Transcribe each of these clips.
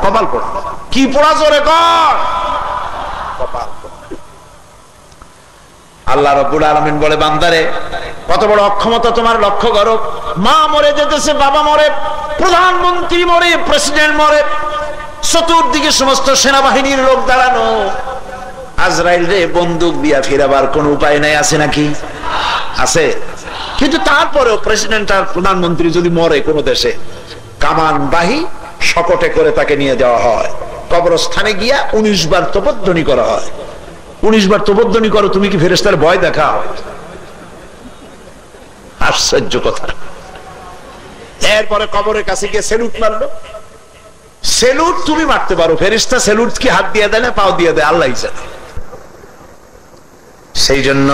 কপাল পোড়া। কি পোড়া জোরে কর? কপাল। আল্লাহ রাব্বুল আলামিন বলে, বান্দারে কত বড় অক্ষমতা তোমার লক্ষ্য করো। মা মরে যেতেছে, বাবা মরে, প্রধানমন্ত্রী মরে, প্রেসিডেন্ট মরে, চতুর্দিকে সমস্ত সেনাবাহিনীর লোক দাঁড়ানো। আজরাইল রে বন্দুক দিয়া ফিরাবার কোন উপায় নাই, আছে নাকি? আছে। কিন্তু তারপরেও প্রেসিডেন্ট আর প্রধানমন্ত্রী যদি মরে কোনো দেশে, কামান বাহি শকটে করে তাকে নিয়ে যাওয়া হয়, কবরস্থানে গিয়া 19 বার তোপধ্বনি করা হয়। 19 বার তোপধ্বনি করো, তুমি কি ফেরেশতার ভয় দেখাও? আশ্চর্য কথা। এরপরে কবরের কাছে গিয়ে সেলুট মারলো। সেলুট তুমি মারতে পারো, ফেরেশতা সেলুট কি হাত দিয়ে দেয় না পাও দিয়ে দেয়, আল্লাহ জানে। সেই জন্য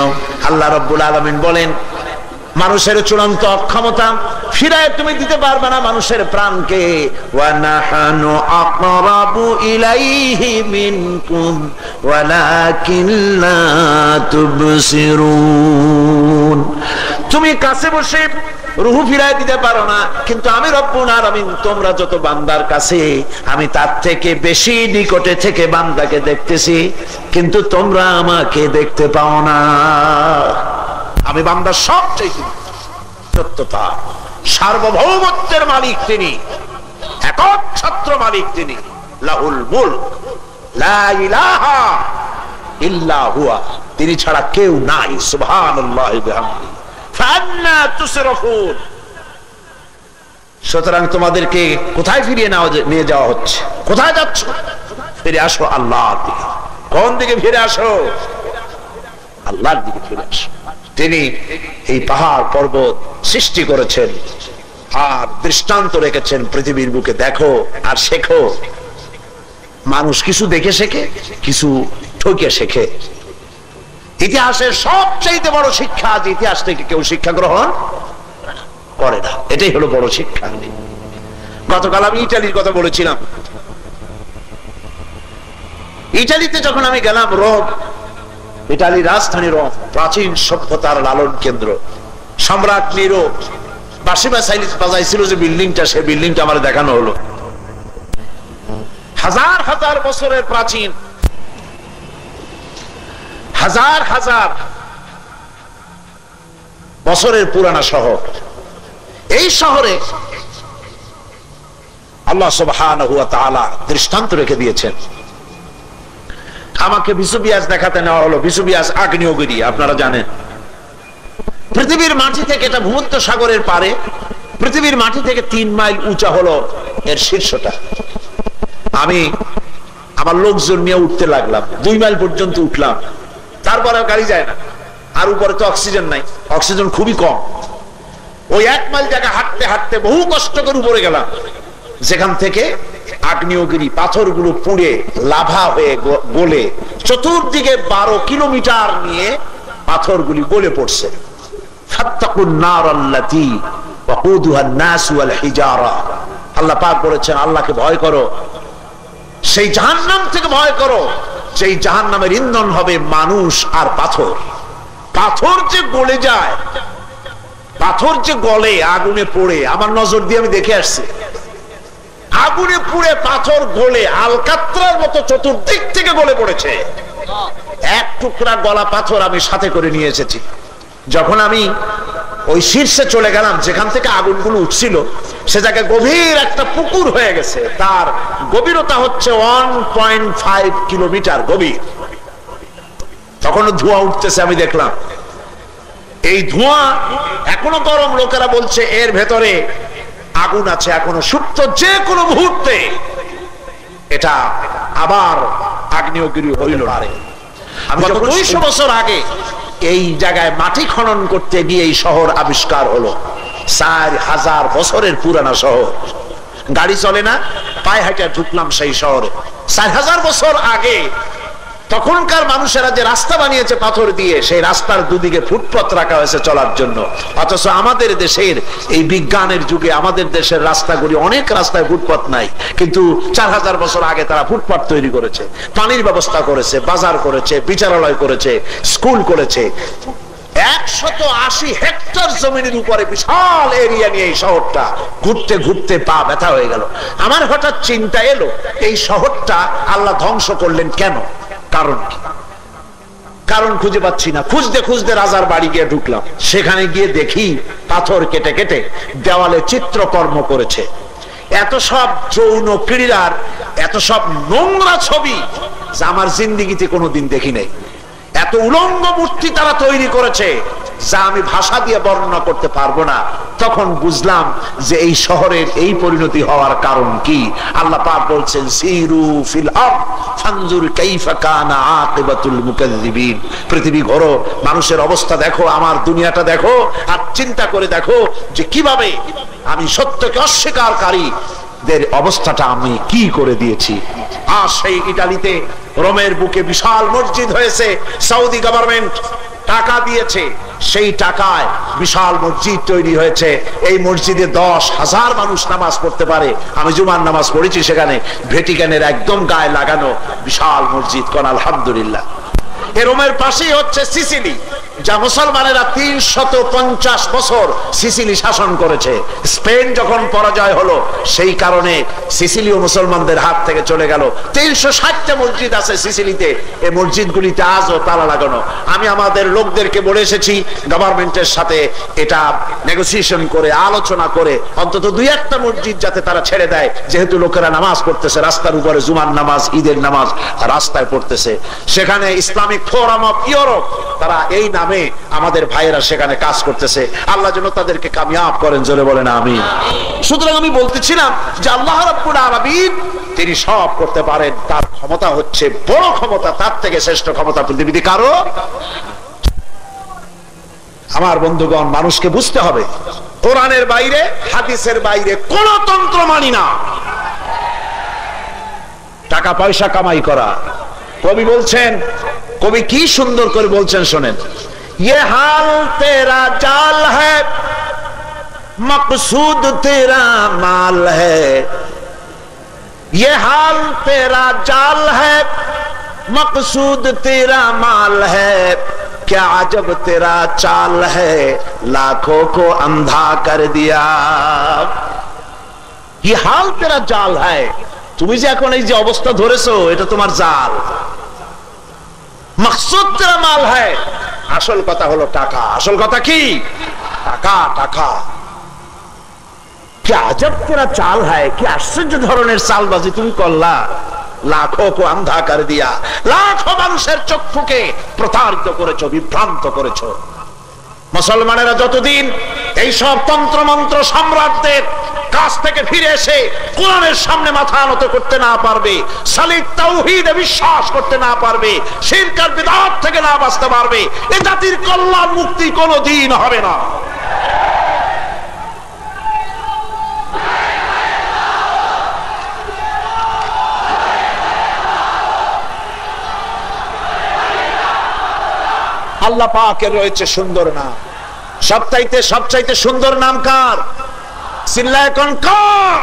আল্লাহ রাব্বুল আলামিন বলেন, মানুষের চূড়ান্ত অক্ষমতা ফিরায় তুমি দিতে পারবে না মানুষের প্রাণকে। ওয়া নাহানু আকরাবু ইলাইহি মিনকুম ওয়ালাকিন লা তুবসিরুন। তুমি কাছে বসে রূহ ফিরায় দিতে পারো না, কিন্তু আমি রব্বুল আলামিন তোমরা যত বান্দার কাছে, আমি তার থেকে বেশি নিকটে থেকে বান্দাকে দেখতেছি, কিন্তু তোমরা আমাকে দেখতে পাও না। আমি বান্দার সবচেয়ে সত্যতা, সার্বভৌমত্বের মালিক তিনি, একক ছত্র মালিক তিনি। লাহুল মুলক লা ইলাহা ইল্লা হুয়া, তিনি ছাড়া কেউ নাই। সুবহানাল্লাহি বিহামদিহি ফান্না তুসরাফুন। সুতরাং তোমাদেরকে কোথায় ফিরিয়ে নিয়ে যাওয়া হচ্ছে? কোথায় যাচ্ছ? ফিরে আসো আল্লাহর দিকে। কোন দিকে ফিরে আসো? আল্লাহর দিকে ফিরে আসো। তিনি এই পাহাড় পর্বত সৃষ্টি করেছেন আর দৃষ্টান্ত রেখেছেন পৃথিবীর বুকে, দেখো আর শেখো। মানুষ কিছু দেখে শেখে, কিছু ঠকে শেখে। ইতিহাসের সবচেয়ে বড় শিক্ষা, যে ইতিহাস থেকে কেউ শিক্ষা গ্রহণ করে না, এটাই হলো বড় শিক্ষা। গতকাল আমি ইটালির কথা বলেছিলাম। ইটালিতে যখন আমি গেলাম, রোম, ইটালির রাজধানী রোম, প্রাচীন সভ্যতার লালন কেন্দ্র। সম্রাট নিরো বাঁশি বাজাইছিল যে বিল্ডিংটা, সে বিল্ডিংটা আমার দেখানো হলো। হাজার হাজার বছরের প্রাচীন, হাজার হাজার বছরের পুরানা শহর। এই শহরে আল্লাহ সুবহানাহু ওয়া তাআলা দৃষ্টান্ত রেখে দিয়েছেন। আমাকে ভিসুবিয়াস দেখাতে নেওয়া হলো। ভিসুবিয়াস আগ্নেয়গিরি, আপনারা জানেন। পৃথিবীর মাটি থেকে, এটা ভূমধ্য সাগরের পারে, পৃথিবীর মাটি থেকে 3 মাইল উঁচা হলো এর শীর্ষটা। আমি আমার লোকজন নিয়ে উঠতে লাগলাম, 2 মাইল পর্যন্ত উঠলাম। তারপরে গাড়ি যায় না, আর উপরে তো অক্সিজেন নাই, অক্সিজেন খুবই কম। ওই 1 মাইল জায়গা হাঁটতে হাঁটতে বহু কষ্ট করে উপরে গেলাম, যেখান থেকে আগ্নেয়গিরি পাথরগুলো পুড়ে লাভা হয়ে গলে চতুর্দিকে 12 কিলোমিটার নিয়ে পাথরগুলি গলে পড়ছে। ফাত্তাকুন নারাল্লাতী ওয়াকুদুহান নাস ওয়াল হিজারা। আল্লাহ পাক বলেছেন, আল্লাহকে ভয় করো, সেই জাহান্নাম থেকে ভয় করো, সেই জাহান্নামের ইন্ধন হবে মানুষ আর পাথর। পাথর যে গলে যায়, পাথর যে গলে আগুনে পড়ে, আমার নজর দিয়ে আমি দেখে আসছি। আগুনে পুড়ে পাথর গলে আলকাত্রার মতো চতুর্দিক থেকে গলে পড়েছে। এক টুকরা গলা পাথর আমি সাথে করে নিয়ে এসেছি। যখন আমি ওই শীর্ষে চলে গেলাম, যেখান থেকে আগুনগুলো উঠছিল, সে জায়গায় গভীর একটা পুকুর হয়ে গেছে। তার গভীরতা হচ্ছে 1.5 কিলোমিটার গভীর। তখন ধোঁয়া উঠতেছে, আমি দেখলাম। এই ধোঁয়া এখনো গরম। লোকেরা বলছে এর ভেতরে আগুন আছে এখনো সুপ্ত, যে কোনো মুহূর্তে এটা আবার আগ্নেয়গিরি হইল না। আমি 200 বছর আগে এই জায়গায় মাটি খনন করতে গিয়ে এই শহর আবিষ্কার হলো। 4000 বছরের পুরানা শহর, গাড়ি চলে না, পায়ে হাঁটে ঢুকলাম সেই শহরে। 4000 বছর আগে তখনকার মানুষেরা যে রাস্তা বানিয়েছে পাথর দিয়ে, সেই রাস্তার দুদিকে ফুটপথ রাখা হয়েছে চলার জন্য। অথচ আমাদের দেশের এই বিজ্ঞানের যুগে আমাদের দেশের রাস্তাগুলি, অনেক রাস্তায় ফুটপথ নাই, কিন্তু 4000 বছর আগে তারা ফুটপথ তৈরি করেছে, পানির ব্যবস্থা করেছে, বাজার করেছে, বিচারালয় করেছে, স্কুল করেছে। 180 হেক্টর জমিনের উপরে বিশাল এরিয়া নিয়ে এই শহরটা, ঘুরতে ঘুরতে পা ব্যথা হয়ে গেল। আমার হঠাৎ চিন্তা এলো, এই শহরটা আল্লাহ ধ্বংস করলেন কেন? কারণ কি? কারণ খুঁজে পাচ্ছি না। খুঁজতে খুঁজতে রাজার বাড়ি গিয়ে ঢুকলাম। সেখানে গিয়ে দেখি পাথর কেটে কেটে দেওয়ালে চিত্রকর্ম করেছে। এত সব যৌন ক্রীড়ার, এত সব নোংরা ছবি যা আমার জিন্দেগিতে কোনোদিন দেখি নাই। এত উলঙ্গ মূর্তি তারা তৈরি করেছে যা আমি ভাষা দিয়ে বর্ণনা করতে পারবো না। তখন বুঝলাম যে এই শহরের এই পরিণতি হওয়ার কারণ কি। আল্লাহ পাক বলছেন, সিরু ফিল আরদ ফানজুর কাইফা কানা আকিবাতুল মুকাজ্জিবিন। পৃথিবী ঘোরো, মানুষের অবস্থা দেখো, আমার দুনিয়াটা দেখো, আর চিন্তা করে দেখো যে কিভাবে আমি সত্যকে অস্বীকারীদের অবস্থাটা আমি কি করে দিয়েছি। আর সেই ইতালিতে রোমের বুকে বিশাল মসজিদ হয়েছে। সৌদি গভর্নমেন্ট টাকা দিয়েছে, সেই টাকায় বিশাল মসজিদ তৈরি হয়েছে। এই মসজিদে 10,000 মানুষ নামাজ পড়তে পারে। আমি জুমার নামাজ পড়েছি সেখানে। ভ্যাটিকানের একদম গায়ে লাগানো বিশাল মসজিদ। কোন আলহামদুলিল্লাহ। এই রোমের পাশেই হচ্ছে সিসিলি, যা মুসলমানেরা 350 বছর সিসিলি শাসন করেছে। স্পেন যখন পরাজয় হলো, সেই কারণে সিসিলিও মুসলমানদের হাত থেকে চলে গেল। 360টা মসজিদ আছে সিসিলিতে। এই মসজিদগুলিতে আজও তালা লাগানো। আমি আমাদের লোকদেরকে বলে এসেছি, গভর্নমেন্টের সাথে এটা নেগোসিয়েশন করে, আলোচনা করে অন্তত 2-1টা মসজিদ যাতে তারা ছেড়ে দেয়, যেহেতু লোকেরা নামাজ পড়তেছে রাস্তার উপরে, জুমার নামাজ, ঈদের নামাজ রাস্তায় পড়তেছে। সেখানে ইসলামিক ফোরাম অফ ইউরোপ, তারা এই নামে আমাদের ভাইয়েরা সেখানে কাজ করতেছে। আল্লাহ যেন তাদেরকে কামিয়াব করেন, জোরে বলেন আমিন। সুতরাং আমি বলতেছিলাম যে আল্লাহ রাব্বুল আলামিন তিনি সব করতে পারেন। তার ক্ষমতা হচ্ছে বড় ক্ষমতা, তার থেকে শ্রেষ্ঠ ক্ষমতা পৃথিবীতে কারো। আমার বন্ধুগণ, মানুষকে বুঝতে হবে, কোরআনের বাইরে, হাদিসের বাইরে কোন তন্ত্র মানি না। টাকা পয়সা কামাই করা। কবি বলছেন, কবি কি সুন্দর করে বলছেন শোনেন, ये हाल तेरा जाल है, मकसूद तेरा माल है। ये हाल तेरा जाल है, मकसूद तेरा माल है। क्या अजब तेरा चाल है, लाखों को अंधा कर दिया। ये हाल तेरा जाल है, তুমি যে এখন এই যে অবস্থা ধরেছো, এটা তোমার জাল। মকসুদ তেরা মাল হ্যায়, আসল কথা হলো টাকা। আসল কথা কি? টাকা। টাকা। কি আজব তেরা চাল হ্যায়, কি আশ্চর্য ধরনের চালবাজি তুমি করলা। লাখো কো আন্ধা করে দিয়া, লাখো মানুষের চক্ষুকে প্রতারিত করেছো, বিভ্রান্ত করেছো। মুসলমানেরা যতদিন এই সব তন্ত্র মন্ত্র সম্রাটদের কাছ থেকে ফিরে এসে কোরআনের সামনে মাথা নত করতে না পারবে, সালিক তাওহীদে বিশ্বাস করতে না পারবে, শিরক আর বিদআত থেকে না বাঁচতে পারবে, এই জাতির কল্যাণ মুক্তি কোনোদিন হবে না। আল্লাহ পাকের রয়েছে সুন্দর নাম। সবচাইতে সুন্দর নাম কার? চিল্লায় কোন কার?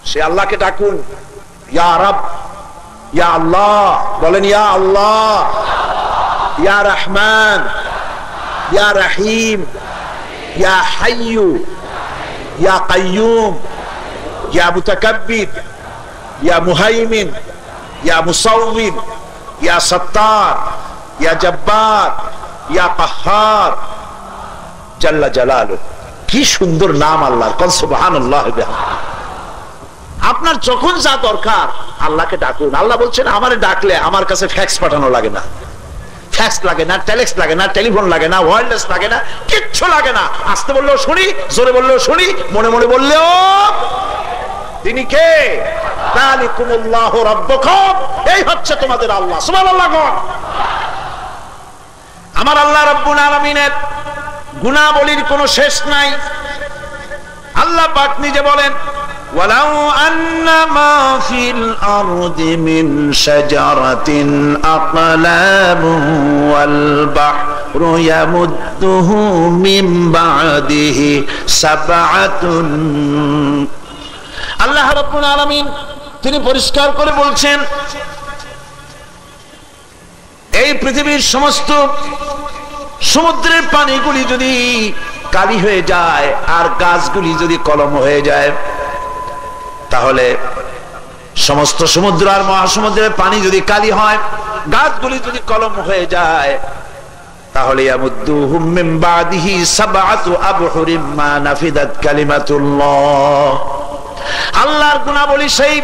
সে আল্লাহকে ডাকুন, ইয়া রব, ইয়া আল্লাহ বলেন, ইয়া আল্লাহ, ইয়া রহমান, ইয়া রহিম, ইয়া হাইয়ু, ইয়া কাইয়ুম, ইয়া মুতাকাব্বির, ইয়া মুহাইমিন, ইয়া মুসাউবির, ইয়া সত্তার, ইয়া জব্বার, ইয়া কাহ্হার, জাল্লা জালালু। কি সুন্দর নাম আল্লাহর, কল সুবহানাল্লাহ। আপনার যখন যা দরকার আল্লাহকে ডাকুন। আল্লাহ বলছেন, আমারে ডাকলে আমার কাছে ফ্যাক্স পাঠানো লাগে না, ফ্যাক্স লাগে না, টেলেক্স লাগে না, টেলিফোন লাগে না, ওয়্যারলেস লাগে না, কিচ্ছু লাগে না। আসতে বললেও শুনি, জোরে বললেও শুনি, মনে মনে বললেও। তিনি কে? যালিকুমুল্লাহু রাব্বুকুম, এই হচ্ছে তোমাদের আল্লাহ। সুবহানাল্লাহ। আমার আল্লাহ রাব্বুল আলামিনের গুণাবলীর কোনো শেষ নাই। আল্লাহ পাক নিজে বলেন, ওয়ালাউ আন্নামা ফিল আরদি মিন শাজারাতিন আকলামুন ওয়াল বাহরু ইয়ামুদ্দুহু মিন বা'দিহি সাবআতুন। আল্লাহ রাব্বুল আলামিন তিনি পরিষ্কার করে বলছেন, এই পৃথিবীর সমস্ত সমুদ্রের পানিগুলি যদি কালি হয়ে যায় আর গাছগুলি যদি কলম হয়ে যায়, তাহলে সমস্ত সমুদ্র আর মহাসমুদ্রের পানি যদি কালি হয়, গাছগুলি যদি কলম হয়ে যায়, তাহলে ইয়ামুদ্দুহুম মিন বাদিহি সাবআতু আবহুরিম মা নাফিদাত কালিমাতুল্লাহ। আল্লাহর গুণাবলী সেই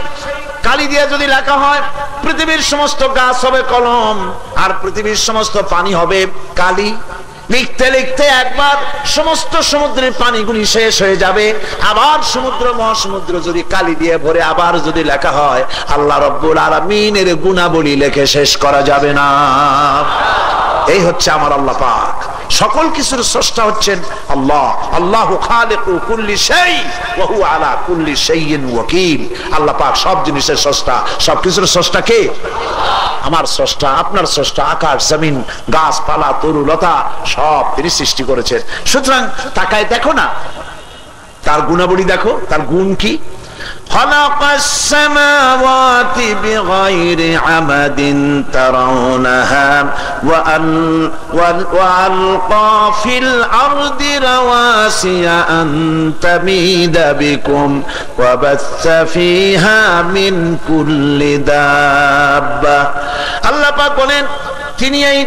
কালি দিয়ে যদি লেখা হয়, পৃথিবীর সমস্ত গাছ হবে কলম আর পৃথিবীর সমস্ত পানি হবে কালি। লিখতে লিখতে একবার সমস্ত সমুদ্রের পানিগুলি শেষ হয়ে যাবে, আবার সমুদ্র মহাসমুদ্র যদি কালি দিয়ে ভরে আবার যদি লেখা হয়, আল্লাহ রাব্বুল আলামিনের গুণাবলী লেখে শেষ করা যাবে না। এই হচ্ছে আমার আল্লাহ পাক। সকল কিছুর স্রষ্টা হচ্ছেন আল্লাহ। আল্লাহু খালিকু কুল্লি শাই ওয়া হুয়া আলা কুল্লি শাইইন ওয়াকিল। আল্লাহ পাক সব জিনিসের স্রষ্টা। সব কিছুর স্রষ্টা কে? আমার স্রষ্টা, আপনার স্রষ্টা। আকাশ জমিন গাছপালা তরুলতা সব তিনি সৃষ্টি করেছেন। সুতরাং তাকায় দেখো না, তার গুণাবলী দেখো, তার গুণ কি? خلق السماوات بغير عمد ترونها وألقى في الأرض رواسي أن تميد بكم وبث فيها من كل دابة। আল্লাহ পাক বলেন তিনি এই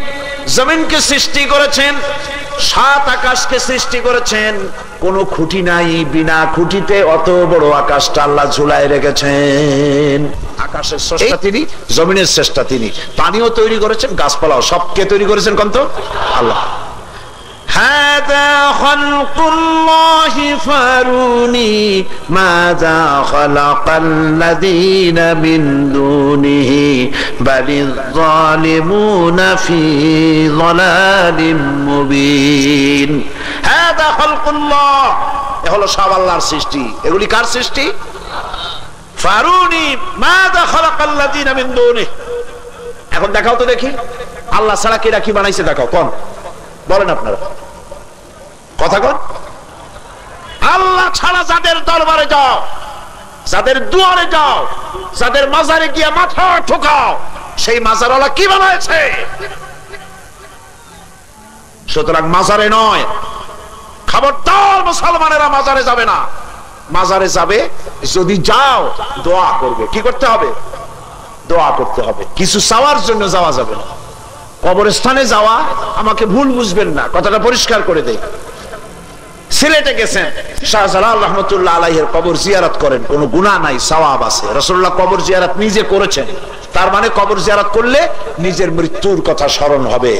জমিনকে সৃষ্টি করেছেন, সাত আকাশকে সৃষ্টি করেছেন, কোন খুঁটি নাই, বিনা খুঁটিতে অত বড় আকাশটা আল্লাহ ঝুলায় রেখেছেন। আকাশের স্রষ্টা তিনি, জমিনের স্রষ্টা তিনি, পানিও তৈরি করেছেন, গাছপালাও। সবকে তৈরি করেছেন কোন? তো আল্লাহ। হাদা খালকুল্লাহি ফারুনি মাযা খালাকাল্লাযীনা মিন দুনিহি বালিয যালিমুনা ফি যালালিম মুবিন। হাদা খালকুল্লাহ, এ হলো সব আল্লাহর সৃষ্টি। এগুলি কার সৃষ্টি? ফারুনি মাযা খালাকাল্লাযীনা মিন দুনিহি। এখন দেখাও তো দেখি, আল্লাহ ছাড়া কে কি বানাইছে দেখাও, কোন বলেন আপনারা, কথা কন। আল্লাহ ছাড়া যাদের দরবারে যাও, যাদের দুয়ারে যাও, যাদের মাজারে গিয়ে মাথা ঠোকাও, সেই মাজারওয়ালা কি বানাইছে? সুতরাং মাজারে নয়, খবরদার মুসলমানেরা মাজারে যাবে না। মাজারে যাবে যদি যাও দোয়া করবে। কি করতে হবে? দোয়া করতে হবে। কিছু চাওয়ার জন্য যাওয়া যাবে না। কবরস্থানে যাওয়া, আমাকে ভুল বুঝবেন না, কথাটা পরিষ্কার করে দেই। সিলেটে গেছেন, শাহজালাল রহমতুল্লাহ আলাইহির কবর জিয়ারত করেন, কোনো গুনাহ নাই, সওয়াব আছে। রাসূলুল্লাহ কবর জিয়ারত নিজে করেছেন, তার মানে কবর জিয়ারত করলে নিজের মৃত্যুর কথা স্মরণ হবে।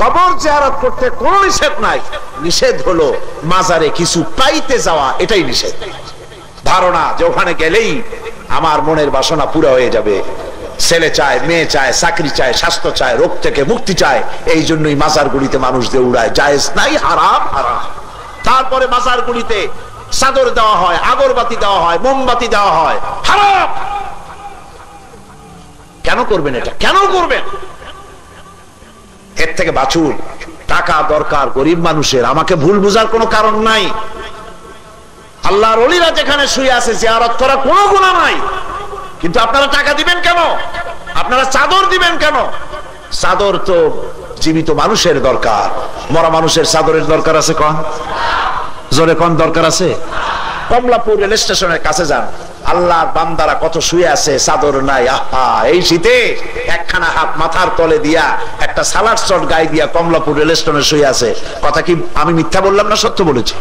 কবর জিয়ারত করতে কোনো নিষেধ নাই, নিষেধ হলো মাজারে কিছু পাইতে যাওয়া, এটাই নিষেধ। ধারণা যে ওখানে গেলেই আমার মনের বাসনা পুরো হয়ে যাবে, ছেলে চায়, মেয়ে চায়, চাকরি চায়, স্বাস্থ্য চায়, রোগ থেকে মুক্তি চায়, এই জন্যই মাজারগুলিতে মানুষ দৌড়ায়। জায়েজ নাই, হারাম হারাম। তারপরে মাজারগুলিতে চাদর দেওয়া হয়, আগরবাতি দেওয়া হয়, মোমবাতি দেওয়া হয়, হারাম। কেন করবেন এটা? কেন করবেন? এর থেকে বাঁচুন। টাকা দরকার গরিব মানুষের, আমাকে ভুল বোঝার কোনো কারণ নাই। আল্লাহর ওলিরা যেখানে শুয়ে আছে জিয়ারত করা কোনো গুনাহ নাই, কিন্তু আপনারা টাকা দিবেন কেন? আপনারা চাদর দিবেন কেন? চাদর তো জীবিত মানুষের দরকার, মরা মানুষের চাদরের দরকার আছে? কোন জোরে কোন দরকার আছে? কমলাপুর রেল স্টেশনের কাছে যান, আল্লাহর বান্দারা কত শুয়ে আছে, চাদর নাই। আহা, এই শীতে একখানা হাত মাথার তলে দিয়া, একটা সালাড চট গায়ে দিয়া কমলাপুর রেল স্টেশনে শুয়ে আছে। কথা কি আমি মিথ্যা বললাম না সত্য বলেছি?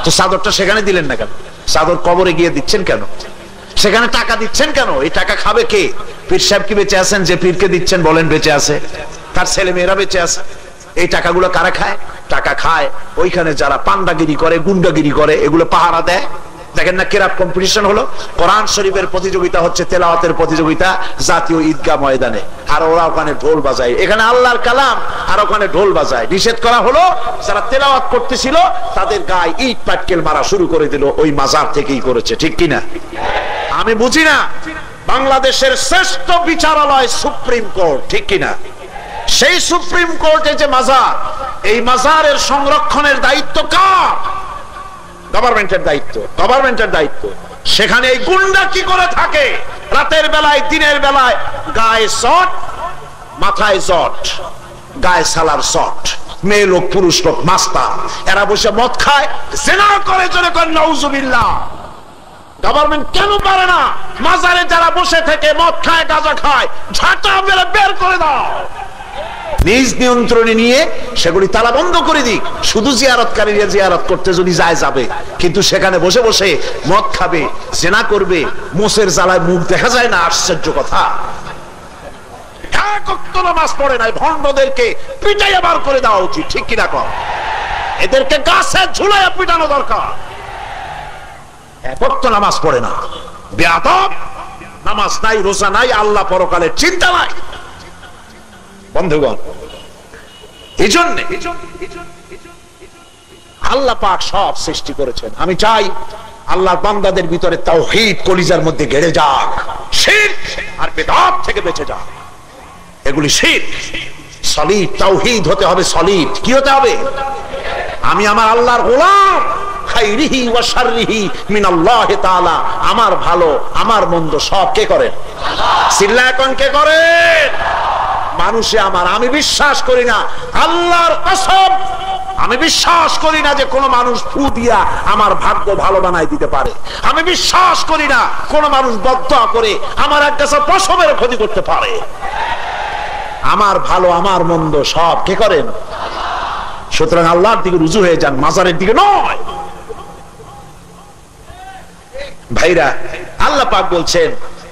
তো চাদরটা সেখানে দিলেন না কেন? চাদর কবরে গিয়ে দিচ্ছেন কেন? সেখানে টাকা দিচ্ছেন কেন? এই টাকা খাবে কে? পীর সাহেব কি বেঁচে আছেন যে পীরকে দিচ্ছেন? বলেন বেঁচে আছে? তার ছেলে মেয়েরা বেঁচে আছে? এই টাকাগুলো কারা খায়? টাকা খায় ওইখানে যারা পান্ডাগিরি করে, গুন্ডাগিরি করে, এগুলো পাহারা দেয়। দেখেন না কেরাত কম্পিটিশন হলো, কোরআন শরীফের প্রতিযোগিতা হচ্ছে, তেলাওয়াতের প্রতিযোগিতা জাতীয় ঈদগাহ ময়দানে, আর ওরা ওখানে ঢোল বাজায়। এখানে আল্লাহর কালাম আর ওখানে ঢোল বাজায়। নিষেধ করা হলো, যারা তেলাওয়াত করতেছিল তাদের গায়ে ইট পাটকেল মারা শুরু করে দিল, ওই মাজার থেকেই করেছে। ঠিক কিনা? আমি বুঝি না, বাংলাদেশের শ্রেষ্ঠ বিচারালয় সুপ্রিম কোর্ট, ঠিক কিনা? সেই সুপ্রিম কোর্টে যে মাজার, এই মাজারের সংরক্ষণের দায়িত্ব কার? গভর্নমেন্টের দায়িত্ব, গভর্নমেন্টের দায়িত্ব। সেখানে এই গুন্ডা কি করে থাকে? রাতের বেলায়, দিনের বেলায় গায়ে জট, মাথায় জট, গায়ে সালার শট, মেয়ে লোক পুরুষ লোক মাস্তা, এরা বসে মদ খায়, জিনা করে, জোরে করে নাউজুবিল্লাহ। গভর্নমেন্ট কেন পারে না মাজারে যারা বসে থেকে মদ খায় গাঁজা খায় ঝাঁটা মেরে বের করে দাও, নিজ নিয়ন্ত্রণে নিয়ে সেগুলি তালা বন্ধ করে দিক। শুধু জিয়ারতকারীরা জিয়ারত করতে যদি যায় যাবে, কিন্তু সেখানে বসে বসে মদ খাবে, জিনা করবে, মোষের জ্বালায় মুখ দেখা যায় না। আশ্চর্য কথা, এক ওয়াক্ত নামাজ পড়ে নাই, ভণ্ডদেরকে পিটাইয়া বার করে দেওয়া উচিত, ঠিক কিনা কর? এদেরকে গাছে ঝুলাইয়া পিটানো দরকার। এক ওয়াক্ত নামাজ পড়ে না, বেয়াদব, নামাজ নাই, রোজা নাই, আল্লাহ পরকালের চিন্তা নাই। বন্ধুগণ, এই জন্য আল্লাহ পাক সব সৃষ্টি করেছেন। আমি চাই আল্লাহর বান্দাদের ভিতরে তাওহীদ কলিজার মধ্যে গেড়ে যাক, শিরক আর বিদআত থেকে বেঁচে যাক। এগুলি শিরক, সলিড তাওহীদ হতে হবে। সলিড কি হতে হবে? আমি আমার আল্লাহর গোলাম, খাইরিহি ওয়া শাররিহি মিনাল্লাহি তাআলা। আমার ভালো আমার মন্দ সব কে করেন? সিল্লা এখন কে করেন? মানুষে আমার। আমি বিশ্বাস করি না, আল্লাহর কসম, আমি বিশ্বাস করি না যে কোন মানুষ ফু দিয়া আমার ভাগ্য ভালো বানাই দিতে পারে। আমি বিশ্বাস করি না কোন মানুষ বদদুয়া করে আমার এক গাছা পশমের ক্ষতি করতে পারে। আমার ভালো আমার মন্দ সব কে করেন? সুতরাং আল্লাহর দিকে রুজু হয়ে যান, মাজারের দিকে নয়। ভাইরা, আল্লাহ পাক বলছেন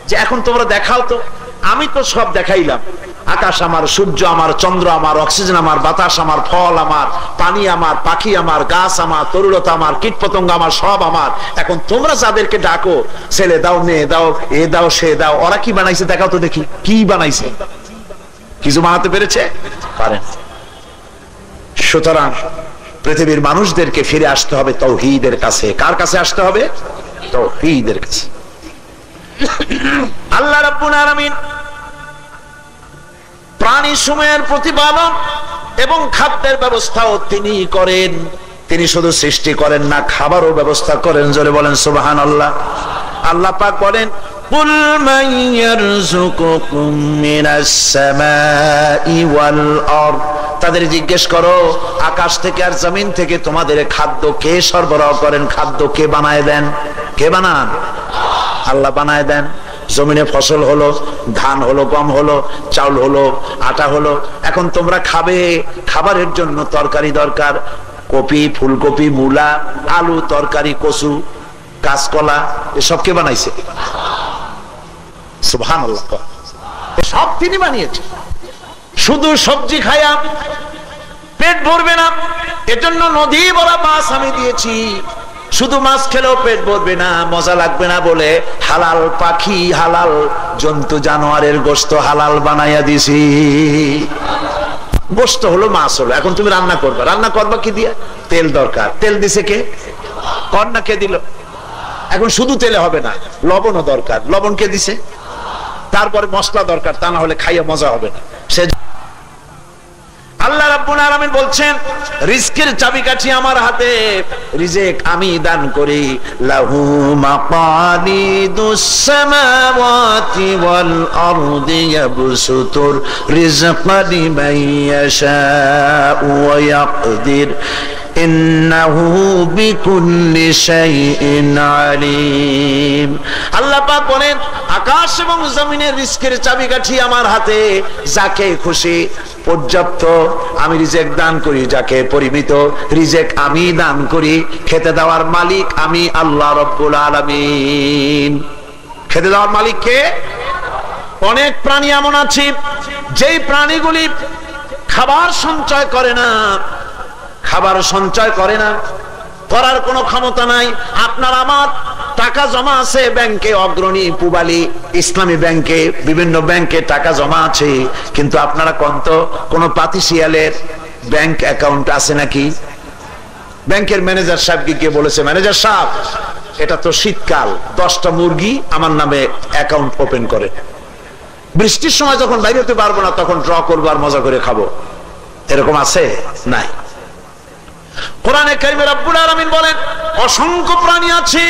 যে এখন তোমরা দেখাও তো। আমি তো সব দেখাইলাম, আকাশ আমার, সূর্য আমার, চন্দ্র আমার, অক্সিজেন আমার, বাতাস আমার, ফল আমার, পানি আমার, পাখি আমার, গাছ আমার, তরুলতা আমার, কীট পতঙ্গ আমার, সব আমার। এখন তোমরা যাদেরকে ডাকো, ছেলে দাও, মেয়ে দাও, এ দাও, সে দাও, ওরা কি বানাইছে দেখাও তো দেখি। কি বানাইছে? কিছু বানাতে পেরেছে? পারেন। সুতরাং পৃথিবীর মানুষদেরকে ফিরে আসতে হবে তাওহীদের কাছে। কার কাছে আসতে হবে? তাওহীদের কাছে। আল্লাহ রাব্বুল আলামিন প্রাণী সমূহের প্রতিপালন এবং খাদ্যের ব্যবস্থাও তিনি করেন। তিনি শুধু সৃষ্টি করেন না, খাবারও ব্যবস্থা করেন। জোরে বলেন সুবহানাল্লাহ। আল্লাহ পাক বলেন, কুল মান ইয়ারযুকুকুম মিনাস সামাই ওয়াল আরদ। তাদের জিজ্ঞেস করো, আকাশ থেকে আর জমিন থেকে তোমাদের খাদ্য কে সরবরাহ করেন? খাদ্য কে বানায় দেন? কে বানান? আল্লাহ বানায় দেন। জমিনে ফসল হলো, ধান হলো, গম হলো, চাউল হলো, আটা হলো। এখন তোমরা খাবে, খাবারের জন্য তরকারি দরকার। কপি, ফুলকপি, মূলা, আলু, তরকারি, কচু, কাঁচকলা, এসব কে বানাইছে? সুবহানাল্লাহ। সব তিনি বানিয়েছে। শুধু সবজি খায়া পেট ভরবে না, এজন্য নদী ভরা মাছ আমি দিয়েছি। শুধু মাছ খেলেও পেট ভরবে না, মজা লাগবে না বলে হালাল পাখি, হালাল জন্তু জানোয়ারের গোশত হালাল বানাইয়া দিছি। গোশত হলো, মাছ হলো। এখন তুমি রান্না করবে, রান্না করবা কি দিয়া? তেল দরকার। তেল দিছে কে? কন্যা কে দিল? এখন শুধু তেলে হবে না, লবণও দরকার। লবণ কে দিছে? তারপরে মশলা দরকার, তা না হলে খাইয়ে মজা হবে না। সে আল্লাহ রাব্বুল আলামিন বলছেন, রিজকের চাবিকাঠি আমার হাতে, রিজক আমি দান করি। লাহু মাকালিদুস সামাওয়াতি ওয়াল আরদি ইয়াবসুতুর রিজকা লিমান ইয়াশাউ ওয়া ইয়াকদির ইন্নাহু বিকুল্লি শাইইন আলিম। আল্লাহ পাক বলেন, আকাশ এবং জমিনের রিজকের চাবিকাঠি আমার হাতে। যাকে খুশি পর্যাপ্ত আমি রিজেক দান করি, যাকে পরিমিত রিজেক আমি দান করি। খেতে দেওয়ার মালিক আমি আল্লাহ রাব্বুল আলামিন। খেতে দেওয়ার মালিক কে? অনেক প্রাণী এমন আছে যেই প্রাণীগুলি খাবার সঞ্চয় করে না, খাবার সঞ্চয় করে না, করার কোনো ক্ষমতা নাই। আপনার আমার টাকা জমা আছে ব্যাংকে, অগ্রণী, পূবালী, ইসলামী ব্যাংকে, বিভিন্ন ব্যাংকে টাকা জমা আছে, কিন্তু আপনারা কন্ত কোন পাতিশিয়ালের ব্যাংক অ্যাকাউন্ট আছে নাকি? ব্যাংকের ম্যানেজার সাহেবকে গিয়ে বলেছে, ম্যানেজার সাহেব, এটা তো শীতকাল, 10টা মুরগি আমার নামে অ্যাকাউন্ট ওপেন করে। বৃষ্টির সময় যখন বাইরে হতে পারবো না, তখন ড্র করবো আর মজা করে খাবো। এরকম আছে? নাই। কোরআনে কারিমে রব্বুল আলামিন বলেন, অসংখ্য প্রাণী আছে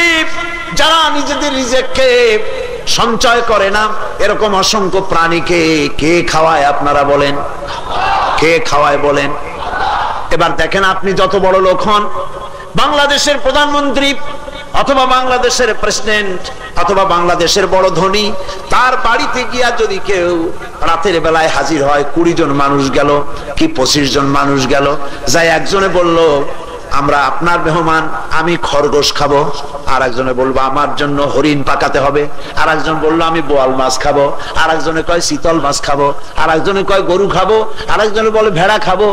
যারা নিজেদের রিজেককে সঞ্চয় করে না। এরকম অসংখ্য প্রাণীকে কে খাওয়ায় আপনারা বলেন? কে খাওয়ায় বলেন? এবার দেখেন, আপনি যত বড় লোক হন, বাংলাদেশের প্রধানমন্ত্রী অথবা বাংলাদেশের প্রেসিডেন্ট অথবা বাংলাদেশের বড় ধনী, তার বাড়িতে গিয়া যদি কেউ রাতের বেলায় হাজির হয়, 20 জন মানুষ গেল কি 25 জন মানুষ গেল, যাই একজনে বলল আমরা আপনার মেহমান, আমি খরগোশ খাবো, আর একজনে বলবো আমার জন্য হরিণ পাকাতে হবে, আর একজন বললো আমি বোয়াল মাছ খাবো, আর একজনে কয় শীতল মাছ খাবো, আর একজনে কয় গরু খাবো, আর একজনে বলে ভেড়া খাবো।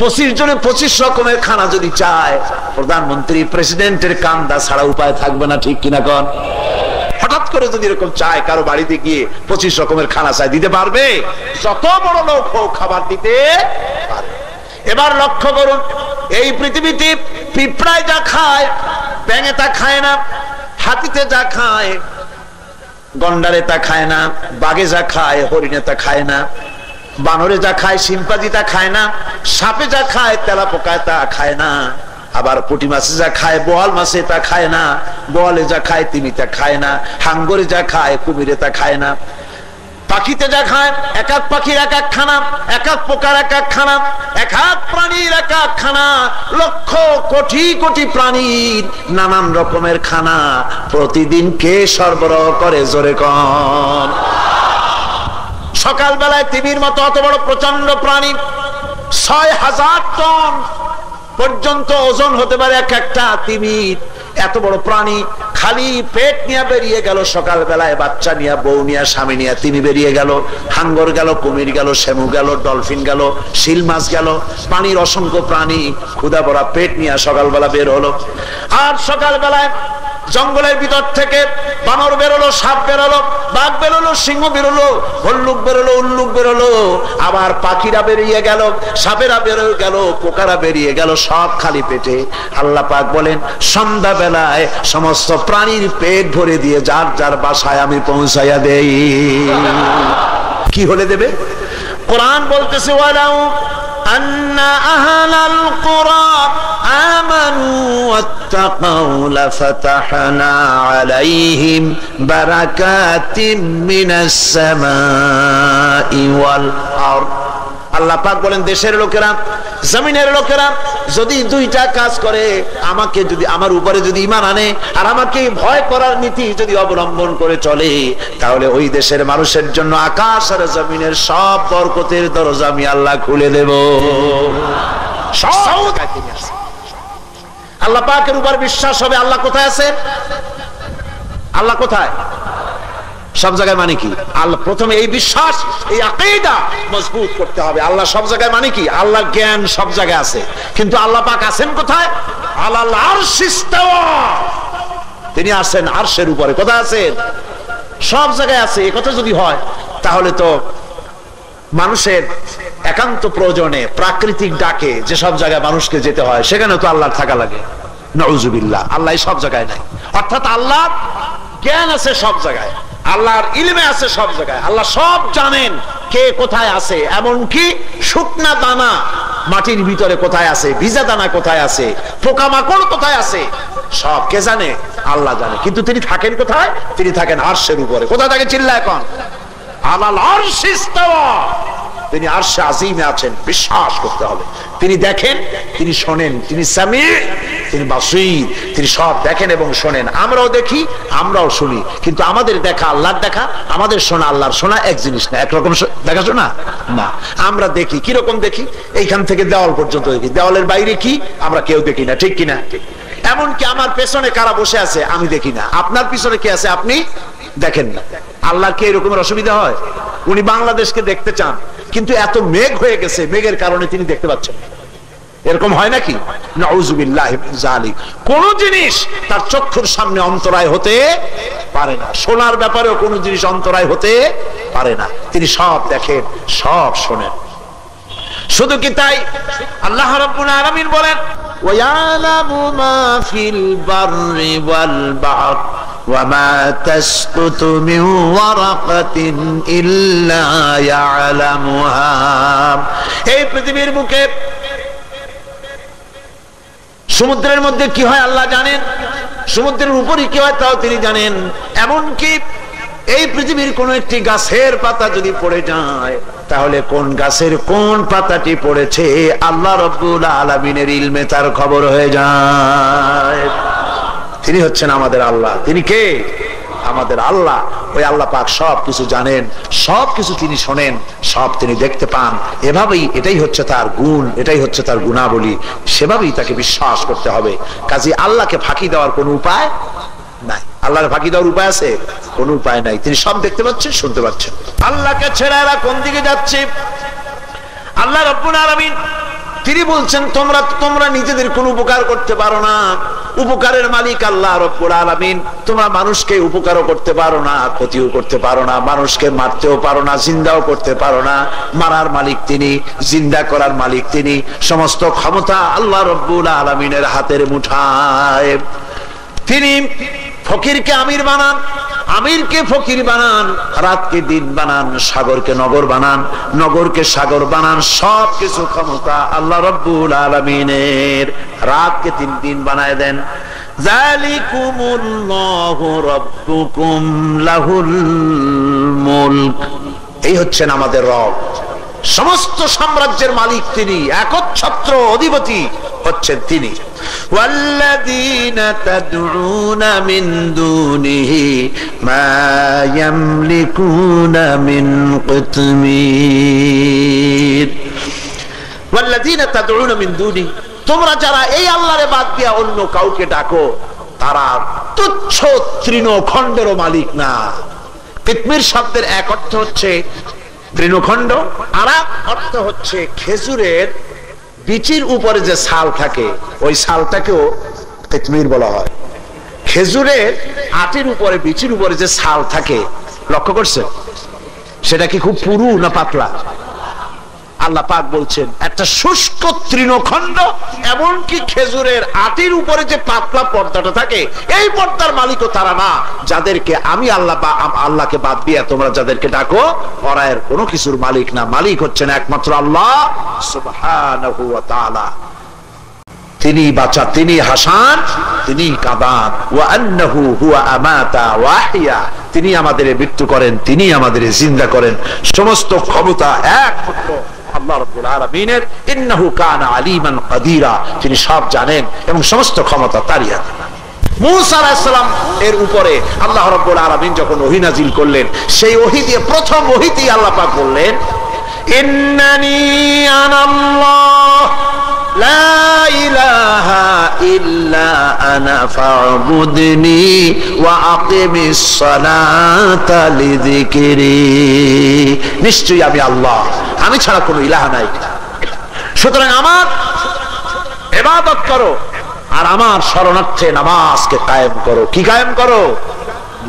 25 জনে 25 রকমের খানা যদি চায়, প্রধানমন্ত্রী প্রেসিডেন্টের কান্দা ছাড়া উপায় থাকবে না, ঠিক কিনা কন? হঠাৎ করে যদি এরকম চায়, কারো বাড়িতে গিয়ে 25 রকমের খানা চায়, দিতে পারবে? যত বড় লোক হোক খাবার দিতে পারবে। এবার লক্ষ্য করুন, এই পৃথিবীতে পিঁপড়ায় যা খায় ব্যাঙে তা খায় না, হাতিতে যা খায় গন্ডারে তা খায় না, বাঘে যা খায় হরিণে তা খায় না, বানরে যা খায় শিম্পাজি তা খায় না, সাপে যা খায় তেলাপোকায় তা খায় না, আবার পুঁটি মাছে যা খায় বোয়াল মাছে তা খায় না, বোয়ালে যা খায় তিমি তা খায় না, হাঙ্গরে যা খায় কুমিরে তা খায় না, পাখিতে যা খায় এক এক পাখির এক এক খানা, এক এক পোকার এক এক খানা, এক এক প্রাণীর এক এক খানা, লক্ষ কোটি কোটি প্রাণীর নানান রকমের খানা প্রতিদিন কে সরবরাহ করে জোরে কন? সকাল বেলায় তিমির মতো অত বড় প্রচন্ড প্রাণী 6000 টন পর্যন্ত ওজন হতে পারে এক একটা তিমির। এত বড় প্রাণী খালি পেট নিয়ে বেরিয়ে গেল সকাল বেলায়, বাচ্চা নিয়ে, বউ নিয়ে, স্বামী নিয়ে তিমি বেরিয়ে গেল, হাঙ্গর গেল, কুমির গেল, শ্যামু গেল, ডলফিন গেল, শিল মাছ গেল, পানির অসংখ্য প্রাণী ক্ষুধা ভরা পেট নিয়ে সকালবেলা বের হলো। আর সকাল বেলায় জঙ্গলের ভিতর থেকে বানর বেরোলো, সাপ বেরোলো, বাঘ বেরোলো, সিংহ বেরোলো, ভল্লুক বেরোলো, উল্লুক বেরোলো, আবার পাখিরা বেরিয়ে গেল, সাপেরা বেরিয়ে গেল, পোকারা বেরিয়ে গেল, সব খালি পেটে। আল্লাহ পাক বলেন সন্ধ্যা বেলায় সমস্ত প্রাণীর পেট ভরে দিয়ে যার যার বাসায় আমি পৌঁছাইয়া দেই। কি হলে দেবে? কোরআন বলতেছে ওয়ালাউ আন্না আহলাল কুরা আমানু ওয়াত্তাকাউ লাফাতাহনা আলাইহিম বারাকাতিম মিনাস সামাই ওয়াল আরদ। আল্লাহ পাক বলেন দেশের লোকেরা, জমিনের লোকেরা যদি দুইটা কাজ করে, আমাকে যদি, আমার উপরে যদি ঈমান আনে আর আমাকে ভয় করার নীতি যদি অবলম্বন করে চলে, তাহলে ওই দেশের মানুষের জন্য আকাশ আর জমিনের সব বরকতের দরজা আমি আল্লাহ খুলে দেব। আল্লাহ পাকের উপর বিশ্বাস হবে। আল্লাহ কোথায় আছে? আল্লাহ কোথায়? সব জায়গায় মানে কি? আল্লাহ প্রথমে এই বিশ্বাস, এই আকীদা মজবুত করতে হবে। আল্লাহ সব জায়গায় মানে কি? আল্লাহর জ্ঞান সব জায়গায় আছে, কিন্তু আল্লাহ পাক আছেন কোথায়? আলাল আরশি ইস্তাওয়া, তিনি আছেন আরশের উপরে। কোথায় আছেন? সব জায়গায় আছে। এই কথা যদি হয়, তাহলে তো মানুষের একান্ত প্রয়োজনে, প্রাকৃতিক ডাকে যে সব জায়গায় মানুষকে যেতে হয়, সেখানে তো আল্লাহর থাকা লাগে। নাউজুবিল্লাহ, আল্লাহ সব জায়গায় নাই। অর্থাৎ আল্লাহ জ্ঞান আছে সব জায়গায়, আল্লাহর ইলমে আছে সব জায়গায়। আল্লাহ সব জানেন কে কোথায় আছে, এমনকি শুকনা দানা মাটির ভিতরে কোথায় আছে, ভিজা দানা কোথায় আছে, পোকামাকড় কোথায় আছে, সব কে জানে? আল্লাহ জানে। কিন্তু তিনি থাকেন কোথায়? তিনি থাকেন আরশের উপরে। কোথায় থাকে? চিল্লা এখন আলাল আরশি ইস্তাওয়া, তিনি আরশে আজিমে আছেন, বিশ্বাস করতে হবে। তিনি দেখেন, তিনি শোনেন, তিনি সামি, তিনি বাসীর, তিনি সব দেখেন এবং শোনেন। আমরাও দেখি, আমরাও শুনি, কিন্তু আমাদের দেখা আল্লাহর দেখা, আমাদের শোনা আল্লাহর শোনা এক জিনিস না। একরকম দেখাশোনা না। আমরা দেখি, কিরকম দেখি? এইখান থেকে দেওয়াল পর্যন্ত দেখি, দেওয়ালের বাইরে কি আমরা কেউ দেখি না, ঠিক কিনা? এমনকি আমার পেছনে কারা বসে আছে আমি দেখি না, আপনার পিছনে কে আছে আপনি দেখেন না। আল্লাহ কি এরকমের অসুবিধা হয়? উনি বাংলাদেশকে দেখতে চান, কিন্তু এত মেঘ হয়ে গেছে, মেঘের কারণে তিনি দেখতে পাচ্ছেন। এরকম হয় নাকি? নাউযুবিল্লাহি মিন যালিক। কোন জিনিস তার চক্ষুর সামনে অন্তরায় হতে পারে না। শোনার ব্যাপারেও কোন জিনিস অন্তরায় হতে পারে না। তিনি সব দেখেন, সব শোনেন। শুধু কি তাই? আল্লাহ রাব্বুল আলামিন বলেন ওয়ায়ালামু মা ফিল বাররি ওয়াল বাহর وما تسقط من ورقة إلا يعلمها। এই পৃথিবীর বুকে সমুদ্রের মধ্যে কি হয় আল্লাহ জানেন, সমুদ্রের উপরে কি হয় তাও তিনি জানেন। এমনকি এই পৃথিবীর কোন একটি গাছের পাতা যদি পড়ে যায়, তাহলে কোন গাছের কোন পাতাটি পড়েছে আল্লাহ রাব্বুল আলামিনের ইলমে তার খবর হয়ে যায়। তিনি হচ্ছেন আমাদের আল্লাহ। তিনি কে? আমাদের আল্লাহ। ওই আল্লাহ পাক সবকিছু জানেন, সবকিছু তিনি শোনেন, সব তিনি দেখতে পান। এভাবেই, এটাই হচ্ছে তার গুণ, এটাই হচ্ছে তার গুণাবলী। সেভাবেই তাকে বিশ্বাস করতে হবে। কাজে আল্লাহকে ফাঁকি দেওয়ার কোনো উপায় নাই। আল্লাহর ফাঁকি দেওয়ার উপায় আছে? কোনো উপায় নাই। তিনি সব দেখতে পাচ্ছেন, শুনতে পাচ্ছেন। আল্লাহকে ছেড়ে এরা কোন দিকে যাচ্ছে? আল্লাহ রাব্বুল আলামিন তিনি বলছেন, তোমরা নিজেদের কোনো উপকার করতে পারো না। উপকারের মালিক আল্লাহ রাব্বুল আলামিন। তোমরা মানুষকে উপকারও করতে পারো না, ক্ষতিও করতে পারো না, মানুষকে মারতেও পারো না, জিন্দাও করতে পারো না। মারার মালিক তিনি, জিন্দা করার মালিক তিনি। সমস্ত ক্ষমতা আল্লাহ রাব্বুল আলামিনের হাতের মুঠায়। তিনি ফকিরকে আমির বানান, আমিরকে ফকির বানান, রাতকে দিন বানান, সাগরকে নগর বানান, নগরকে সাগর বানান। সবকিছু ক্ষমতা আল্লাহ রাব্বুল আলামিনের। রাতকে দিন বানায় দেন। যালিকুমুল্লাহু রাব্বুকুম লাহুল মুলক। এই হচ্ছেন আমাদের রব। সমস্ত সাম্রাজ্যের মালিক তিনি, একচ্ছত্র অধিপতি হচ্ছেন তিনি। ওয়াল্লাযীনা তাদউনা মিন দুনিহি মা ইয়ামলিকুনা মিন কিতমির। ওয়াল্লাযীনা তাদউনা মিন দুনিহি, তোমরা যারা এই আল্লাহরে বাদ দিয়া অন্য কাউকে ডাকো, তারা তুচ্ছ তৃণখণ্ডেরও মালিক না। কিতমির শব্দের এক অর্থ হচ্ছে তৃণখণ্ড, আর এক অর্থ হচ্ছে খেজুরের বিচির উপরে যে ছাল থাকে, ওই ছালটাকেও কিতমির বলা হয়। খেজুরের আটির উপরে, বিচির উপরে যে ছাল থাকে, লক্ষ্য করছেন? সেটা কি খুব পুরু না পাতলা? আল্লাহ পাক বলছেন একটা শুষ্ক তৃণখণ্ড, এমনকি খেজুরের আটির উপরে যে পাতলা পর্দাটা থাকে, এই পর্দার মালিকও তারা না, যাদেরকে আমি আল্লাহকে বাদ দিয়ে তোমরা যাদেরকে ডাকো, ওরা এর কোনো কিছুর মালিক না। মালিক হচ্ছেন একমাত্র আল্লাহ সুবহানাহু ওয়া তাআলা। তিনি বাঁচা, তিনি হাসান, তিনি কাঁদান। ওয়া আন্নাহু হুয়া আমাতা ওয়া আহইয়া, তিনি আমাদের মৃত্যু করেন, তিনি আমাদের জিন্দা করেন। সমস্ত ক্ষমতা একমাত্র আল্লাহ রাব্বুল আলামিনের। ইন্নাহু কানা আলিমান কাদিরা, তিনি সব জানেন এবং সমস্ত ক্ষমতা তারই হাতে। মূসা আলাইহিস সালাম এর উপরে আল্লাহ রাব্বুল আলামিন যখন ওহী নাযিল করলেন, সেই ওহী দিয়ে প্রথম ওহীতেই আল্লাহ পাক বললেন, ইন্নানি আনাল্লাহ লা ইলাহা ইল্লা আনা ফা'বুদনি ওয়া আকিমিস সালাতা লিযিকরি। নিশ্চয়ই আমি আল্লাহ, আমি ছাড়া কোনো ইলাহ নাই। সুতরাং আমার ইবাদত করো আর আমার শরণার্থে নামাজকে কায়েম করো। কি কায়েম করো?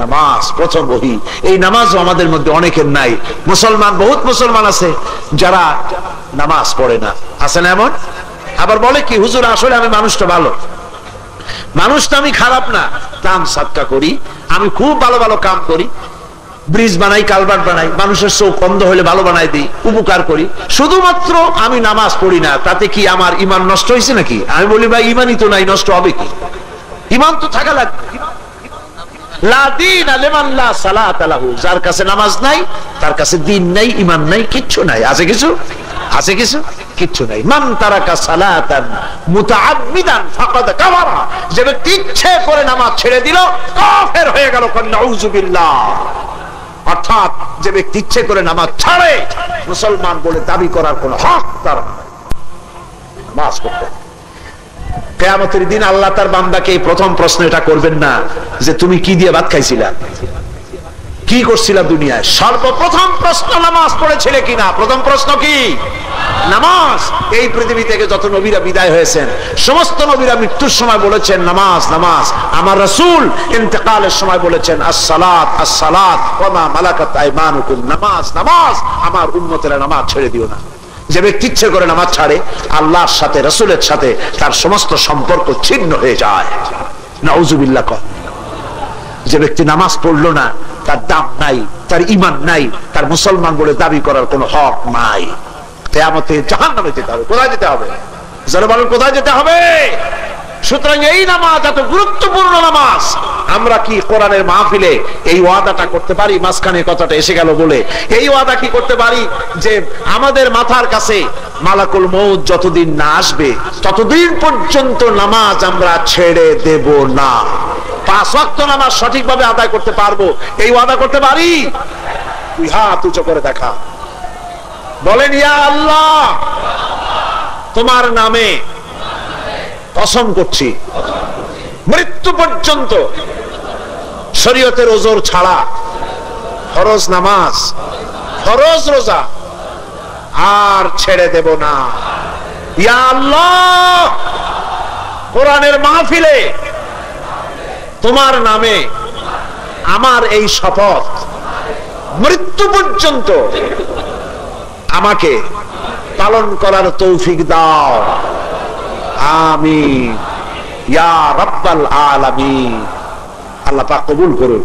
নামাজ। প্রথম ওহী। এই নামাজও আমাদের মধ্যে অনেকের নাই। মুসলমান, বহুত মুসলমান আছে যারা নামাজ পড়ে না। আছে না এমন? আবার বলে কি, হুজুর আসলে আমি মানুষটা ভালো, মানুষটা আমি খারাপ না, দান সাদকা করি, আমি খুব ভালো ভালো কাম করি, ব্রিজ বানাই, কালভার্ট বানাই, মানুষের চোখ অন্ধ হলে ভালো বানাই দিই, উপকার করি, শুধুমাত্র আমি নামাজ পড়ি না। তাতে কি আমার ঈমান নষ্ট হয়েছে নাকি? আমি বলি ভাই, ঈমানই তো নাই, নষ্ট হবে কি? ঈমান তো থাকা লাগবে। লা দীনা লিমান লা সালাতা লাহু, যার কাছে নামাজ নাই তার কাছে দ্বীন নাই, ঈমান নাই, কিচ্ছু নাই। আছে কিছু? আছে কিছু? কিচ্ছু নাই। মান তারাকা সালাতান মুতাআম্মিদান ফাকাদ কাফারা, যে ব্যক্তি ইচ্ছে করে নামাজ ছেড়ে দিল কাফের হয়ে গেল। নাউযু বিল্লাহ। অর্থাৎ যে ব্যক্তি ইচ্ছে করে নামাজ ছাড়ে, মুসলমান বলে দাবি করার কোন হক তার নাই। নামাজ পড়তে কিয়ামতের দিন আল্লাহ তার বান্দাকে প্রথম প্রশ্ন এটা করবেন না যে তুমি কি দিয়ে ভাত খাইছিলা, কি করছিলা দুনিয়ায়। সর্বপ্রথম প্রশ্ন নামাজ পড়েছিলে কিনা। প্রথম প্রশ্ন কি? নামাজ। এই পৃথিবী থেকে যত নবীরা বিদায় হয়েছেন, সমস্ত নবীরা মৃত্যুর সময় বলেছেন নামাজ নামাজ। আমার রাসূল ইন্তেকালের সময় বলেছেন আসসালাত আসসালাত ওয়া মা মালাকাত আইমানুকুম, নামাজ নামাজ, আমার উম্মতেরা নামাজ ছেড়ে দিও না। যে ব্যক্তি ইচ্ছে করে নামাজ ছাড়ে, আল্লাহর সাথে রাসূলের সাথে তার সমস্ত সম্পর্ক ছিন্ন হয়ে যায়। নাউযুবিল্লাহ। যে ব্যক্তি নামাজ পড়লো না, তার দাম নাই, তার ঈমান নাই, তার মুসলমান বলে দাবি করার কোনো হক নাই। কিয়ামতে জাহান্নামে যেতে হবে। কোথায় যেতে হবে? যারা বলেন কোথায় যেতে হবে? সুতরাং এই নামাজ এত গুরুত্বপূর্ণ নামাজ, আমরা কি কোরআনের মাহফিলে এই ওয়াদাটা করতে পারি? মাঝখানে কথাটা এসে গেল বলে এই ওয়াদা কি করতে পারি যে আমাদের মাথার কাছে মালাকুল মউত যতদিন না আসবে ততদিন পর্যন্ত নামাজ আমরা ছেড়ে দেব না, 5 ওয়াক্ত নামাজ সঠিকভাবে আদায় করতে পারবো, এই ওয়াদা করতে পারি? তুই হাত উঁচু করে দেখা, বলেন ইয়া আল্লাহ তোমার নামে কসম করছি মৃত্যু পর্যন্ত শরীয়তের ওজর ছাড়া ফরজ নামাজ, ফরজ রোজা আর ছেড়ে দেব না। ইয়া আল্লাহ কোরআনের মাহফিলে তোমার নামে আমার এই শপথ মৃত্যু পর্যন্ত আমাকে পালন করার তৌফিক দাও, আমিন ইয়া রাব্বাল আলামিন। আল্লাহ পাক কবুল করুন।